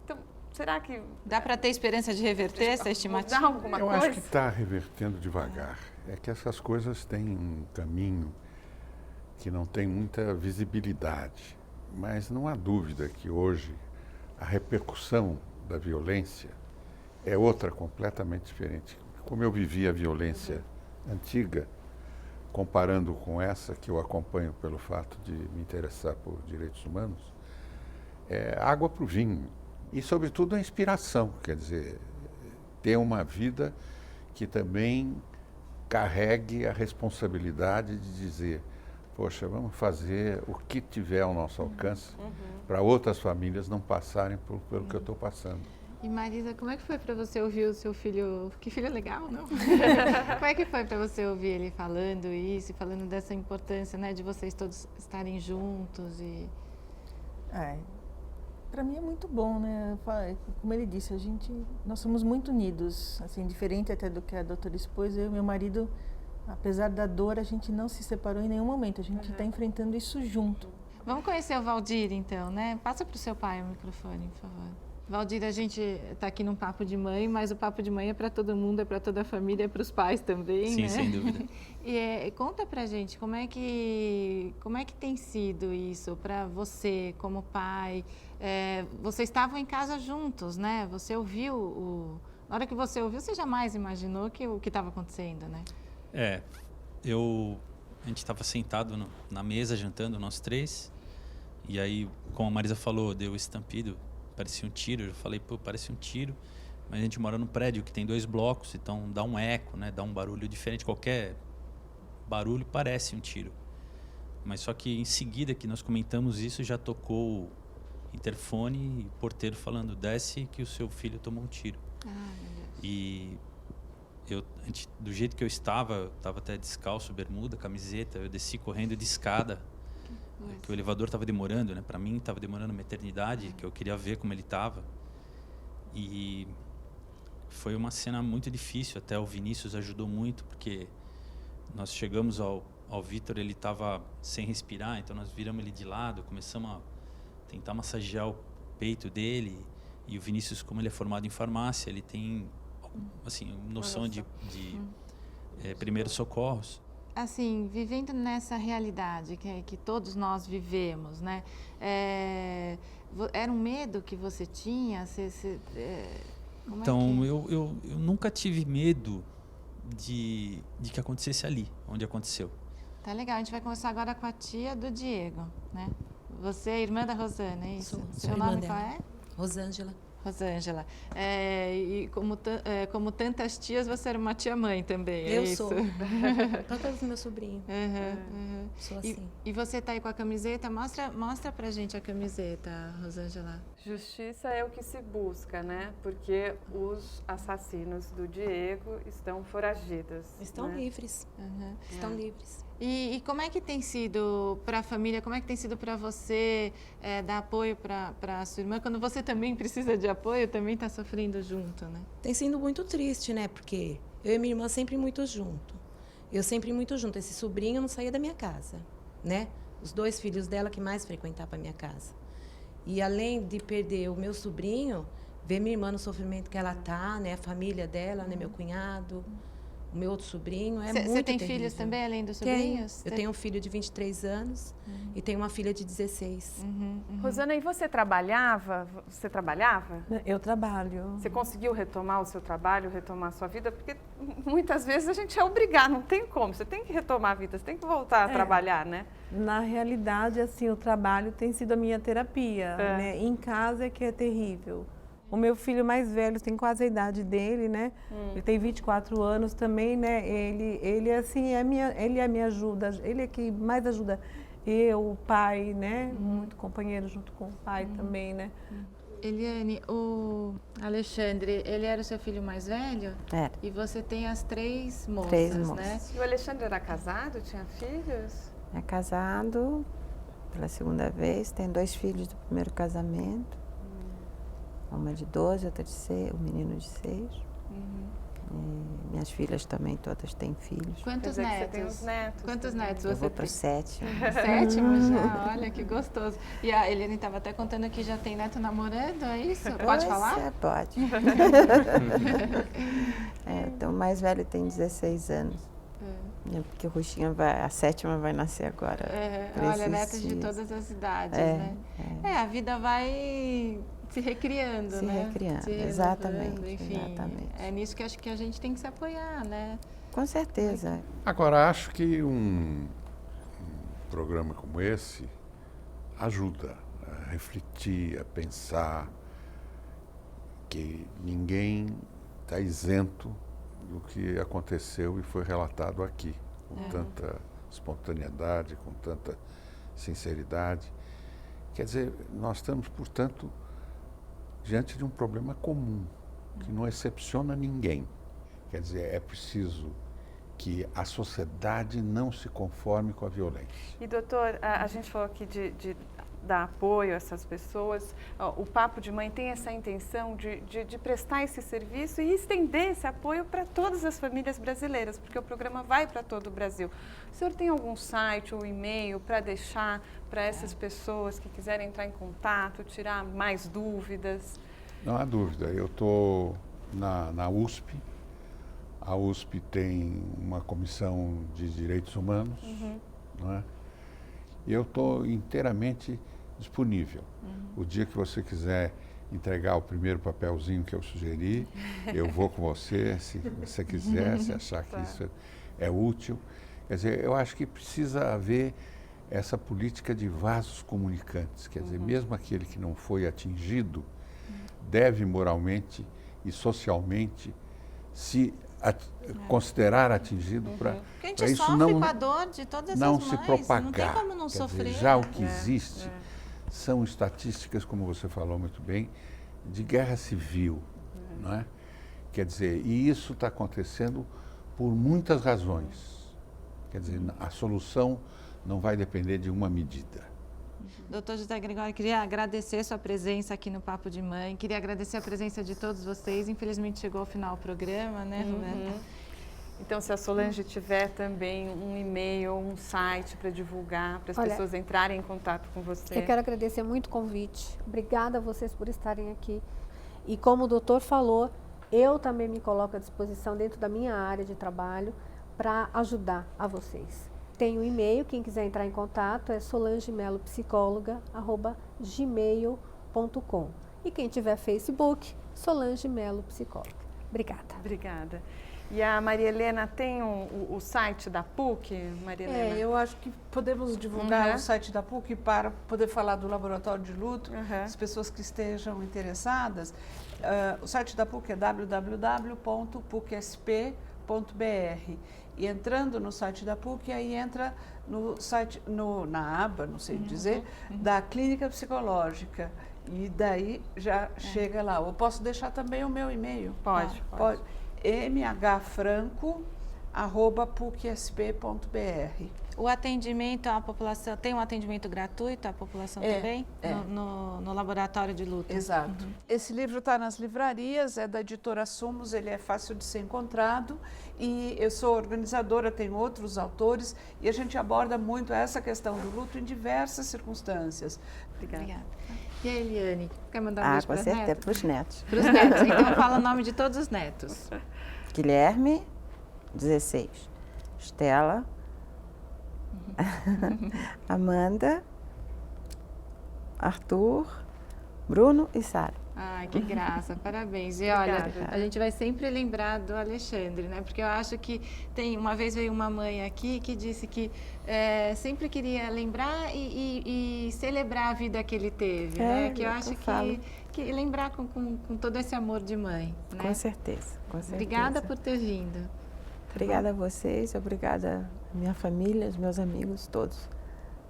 Então, será que... Dá para ter esperança de reverter essa estimativa? Alguma Eu coisa? acho que está revertendo devagar. É que essas coisas têm um caminho que não tem muita visibilidade. Mas não há dúvida que hoje a repercussão da violência é outra completamente diferente. Como eu vivi a violência antiga, comparando com essa que eu acompanho pelo fato de me interessar por direitos humanos, é água para o vinho. E, sobretudo, a inspiração, quer dizer, ter uma vida que também carregue a responsabilidade de dizer, poxa, vamos fazer o que tiver ao nosso alcance para outras famílias não passarem pelo que eu estou passando. E Marisa, como é que foi para você ouvir o seu filho? Que filho legal, não? Como é que foi para você ouvir ele falando isso, falando dessa importância, né, de vocês todos estarem juntos e... Para mim é muito bom, né? Como ele disse, nós somos muito unidos, assim, diferente até do que a doutora expôs. Eu e meu marido, apesar da dor, a gente não se separou em nenhum momento. A gente está enfrentando isso junto. Vamos conhecer o Valdir, então, né? Passa para o seu pai o microfone, por favor. Valdir, a gente está aqui num Papo de Mãe, mas o Papo de Mãe é para todo mundo, é para toda a família, é para os pais também, Sim, né? sem dúvida. E conta pra gente como é que tem sido isso para você como pai. Vocês estavam em casa juntos, né? Você ouviu na hora que você ouviu, você jamais imaginou o que estava acontecendo, né? A gente estava sentado na mesa jantando, nós três, e aí, como a Marisa falou, deu estampido. Parecia um tiro, eu falei, pô, parece um tiro, mas a gente mora num prédio que tem 2 blocos, então dá um eco, né? Dá um barulho diferente, qualquer barulho parece um tiro. Mas só que em seguida que nós comentamos isso, já tocou o interfone e o porteiro falando, desce que o seu filho tomou um tiro. Meu Deus. E do jeito que eu estava até descalço, bermuda, camiseta, eu desci correndo de escada. Que o elevador estava demorando, né? Para mim estava demorando uma eternidade, que eu queria ver como ele estava. E foi uma cena muito difícil, até o Vinícius ajudou muito, porque nós chegamos ao Vitor, ele estava sem respirar, então nós viramos ele de lado, começamos a tentar massagear o peito dele. E o Vinícius, como ele é formado em farmácia, ele tem assim, noção de primeiros socorros. Assim, vivendo nessa realidade que todos nós vivemos, né? Era um medo que você tinha? Então, eu nunca tive medo de que acontecesse ali, onde aconteceu. Tá legal, a gente vai conversar agora com a tia do Diego, né? Você é irmã da Rosana, é isso? Seu nome qual é? Rosângela. Rosângela. E como tantas tias, você era uma tia-mãe também, é isso? Eu sou. Todos os meus sobrinhos. Sou assim. E você está aí com a camiseta? Mostra pra gente a camiseta, Rosângela. Justiça é o que se busca, né? Porque os assassinos do Diego estão foragidos. Estão livres. Estão livres. E como é que tem sido para a família, como é que tem sido para você dar apoio para a sua irmã, quando você também precisa de apoio, também está sofrendo junto, né? Tem sido muito triste, né? Porque eu e minha irmã sempre muito junto. Eu sempre muito junto. Esse sobrinho não saía da minha casa, né? Os 2 filhos dela que mais frequentavam a minha casa. E além de perder o meu sobrinho, ver minha irmã no sofrimento que ela tá, né? A família dela, né? Meu cunhado, o meu outro sobrinho, muito terrível. Você tem filhos também, além dos sobrinhos? Eu tenho um filho de 23 anos e tenho uma filha de 16. Rosana, e você trabalhava? Eu trabalho. Você conseguiu retomar o seu trabalho, retomar a sua vida? Porque muitas vezes a gente é obrigado, não tem como. Você tem que retomar a vida, você tem que voltar a trabalhar, né? Na realidade, assim, o trabalho tem sido a minha terapia, né? Em casa é que é terrível. O meu filho mais velho tem quase a idade dele, né? Ele tem 24 anos também, né? Ele assim, ele me ajuda, ele é que mais ajuda eu, o pai, né? Muito companheiro junto com o pai também, né? Eliane, o Alexandre, ele era o seu filho mais velho? Era. E você tem as 3 moças, 3 moças. né? E o Alexandre era casado, tinha filhos? É casado pela segunda vez, tem 2 filhos do primeiro casamento. Uma de 12, outra de 6, o menino de 6. Minhas filhas também todas têm filhos. Quantos Quer dizer que netos? você tem uns netos? Quantos netos Eu você vou tem? para o 7º. 7º já, olha que gostoso. E a Eliane estava até contando que já tem neto namorando, é isso? Pode falar? Pode. Então o mais velho tem 16 anos. Porque o Ruxinha a 7ª vai nascer agora. Olha, netos de todas as idades, né? A vida vai se recriando, se né? Recriando, se exatamente, enfim, exatamente. É nisso que acho que a gente tem que se apoiar, né? Com certeza. Agora, acho que um programa como esse ajuda a refletir, a pensar que ninguém está isento do que aconteceu e foi relatado aqui, com tanta espontaneidade, com tanta sinceridade. Quer dizer, nós estamos, portanto, diante de um problema comum, que não excepciona ninguém. Quer dizer, é preciso que a sociedade não se conforme com a violência. E, doutor, a gente falou aqui de dar apoio a essas pessoas. O Papo de Mãe tem essa intenção de prestar esse serviço e estender esse apoio para todas as famílias brasileiras, porque o programa vai para todo o Brasil. O senhor tem algum site ou e-mail para deixar para essas pessoas que quiserem entrar em contato, tirar mais dúvidas? Não há dúvida. Eu estou na USP. A USP tem uma comissão de direitos humanos, não é? E eu estou inteiramente disponível. O dia que você quiser entregar o primeiro papelzinho que eu sugeri, eu vou com você, se você quiser, se achar que isso é útil. Quer dizer, eu acho que precisa haver essa política de vasos comunicantes. Quer dizer, mesmo aquele que não foi atingido, deve moralmente e socialmente se considerar atingido para Porque a gente isso sofre não com a dor de todas não as se mães, propagar. não tem como não Quer sofrer. dizer, já o que existe são estatísticas, como você falou muito bem, de guerra civil, não é? Quer dizer, e isso está acontecendo por muitas razões. Quer dizer, a solução não vai depender de uma medida. Doutor José Gregório, queria agradecer sua presença aqui no Papo de Mãe, queria agradecer a presença de todos vocês. Infelizmente chegou ao final do programa, né, Roberta? Então, se a Solange tiver também um e-mail, um site para divulgar, para as pessoas entrarem em contato com você. Eu quero agradecer muito o convite. Obrigada a vocês por estarem aqui. E como o doutor falou, eu também me coloco à disposição dentro da minha área de trabalho para ajudar a vocês. Tem um e-mail, quem quiser entrar em contato é solangemelopsicóloga@gmail.com. E quem tiver Facebook, Solange Melo Psicóloga. Obrigada. Obrigada. E a Maria Helena tem o site da PUC, Maria Helena? Eu acho que podemos divulgar o site da PUC para poder falar do laboratório de luto, as pessoas que estejam interessadas. O site da PUC é www.pucsp.br. E entrando no site da PUC, aí entra no site, na aba, não sei dizer, da Clínica Psicológica. E daí já chega lá. Eu posso deixar também o meu e-mail? Pode. mhfranco@pucsp.br. O atendimento à população, tem um atendimento gratuito à população também? No laboratório de luto? Exato. Esse livro está nas livrarias, é da editora Sumos, ele é fácil de ser encontrado e eu sou organizadora, tenho outros autores e a gente aborda muito essa questão do luto em diversas circunstâncias. Obrigada. E a Eliane, quer mandar um beijo para os netos? Com certeza, para os netos. Para os netos, então fala o nome de todos os netos. Guilherme, 16. Estela, Amanda, Arthur, Bruno e Sara. Ai, que graça, parabéns. E olha, a gente vai sempre lembrar do Alexandre, né? Porque eu acho que uma vez veio uma mãe aqui que disse que sempre queria lembrar e celebrar a vida que ele teve, né? Que eu acho que lembrar com todo esse amor de mãe, né? Com certeza, com certeza. Obrigada por ter vindo. Obrigada a vocês, obrigada à minha família, aos meus amigos todos,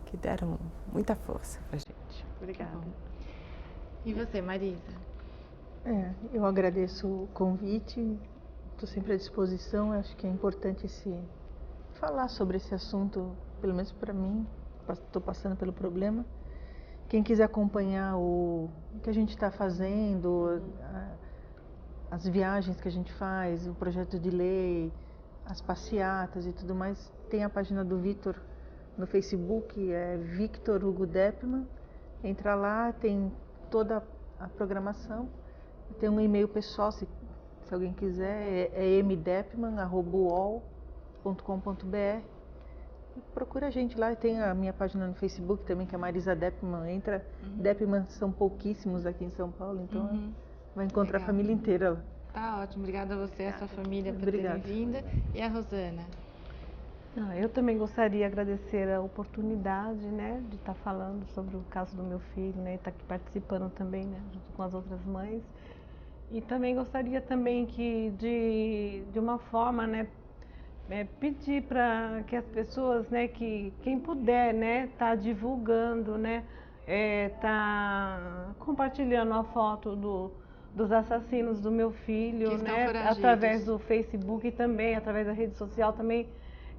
que deram muita força pra gente. Obrigada. E você, Marisa? Eu agradeço o convite, estou sempre à disposição. Acho que é importante falar sobre esse assunto, pelo menos para mim, estou passando pelo problema. Quem quiser acompanhar o que a gente está fazendo, as viagens que a gente faz, o projeto de lei, as passeatas e tudo mais, tem a página do Vitor no Facebook, é Victor Hugo Deppmann. Entra lá, tem toda a programação. Tem um e-mail pessoal, se alguém quiser, é mdeppmann@uol.com.br. Procura a gente lá, tem a minha página no Facebook também, que é Marisa Deppmann. Entra, Deppmann são pouquíssimos aqui em São Paulo, então vai encontrar a família inteira lá. Tá ótimo, obrigada a você e a sua família por terem vindo. E a Rosana? Eu também gostaria de agradecer a oportunidade, né, de estar falando sobre o caso do meu filho, né, e estar aqui participando também, né, junto com as outras mães. E também gostaria também que de uma forma, né, pedir para que as pessoas, né, que quem puder, né, tá divulgando, né, tá compartilhando a foto dos assassinos do meu filho, né, através do Facebook e também através da rede social também,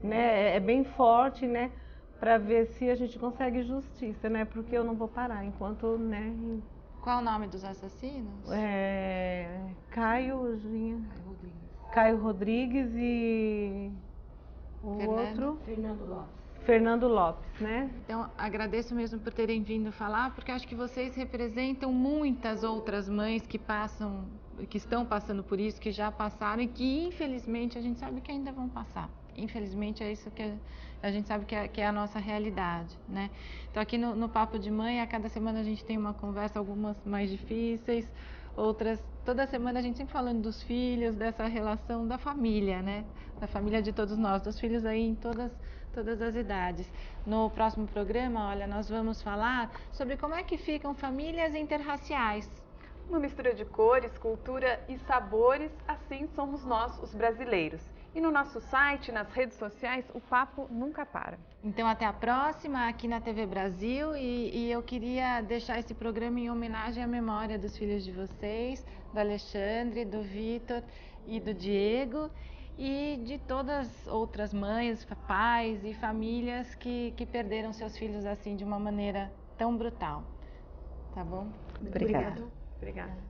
né, é bem forte, né, para ver se a gente consegue justiça, né, porque eu não vou parar enquanto, né. Qual o nome dos assassinos? Caio Rodrigues e o outro Fernando Lopes, né? Então, agradeço mesmo por terem vindo falar, porque acho que vocês representam muitas outras mães que estão passando por isso, que já passaram e que infelizmente a gente sabe que ainda vão passar. Infelizmente é isso que a gente sabe que é a nossa realidade, né? Então aqui no Papo de Mãe, a cada semana a gente tem uma conversa, algumas mais difíceis, outras, toda semana a gente sempre falando dos filhos, dessa relação da família, né? Da família de todos nós, dos filhos aí em todas as idades. No próximo programa, olha, nós vamos falar sobre como é que ficam famílias interraciais. Uma mistura de cores, cultura e sabores, assim somos nós, os brasileiros. E no nosso site, nas redes sociais, o papo nunca para. Então até a próxima aqui na TV Brasil e eu queria deixar esse programa em homenagem à memória dos filhos de vocês, do Alexandre, do Vitor e do Diego e de todas as outras mães, pais e famílias que perderam seus filhos assim de uma maneira tão brutal. Tá bom? Obrigada. Obrigada.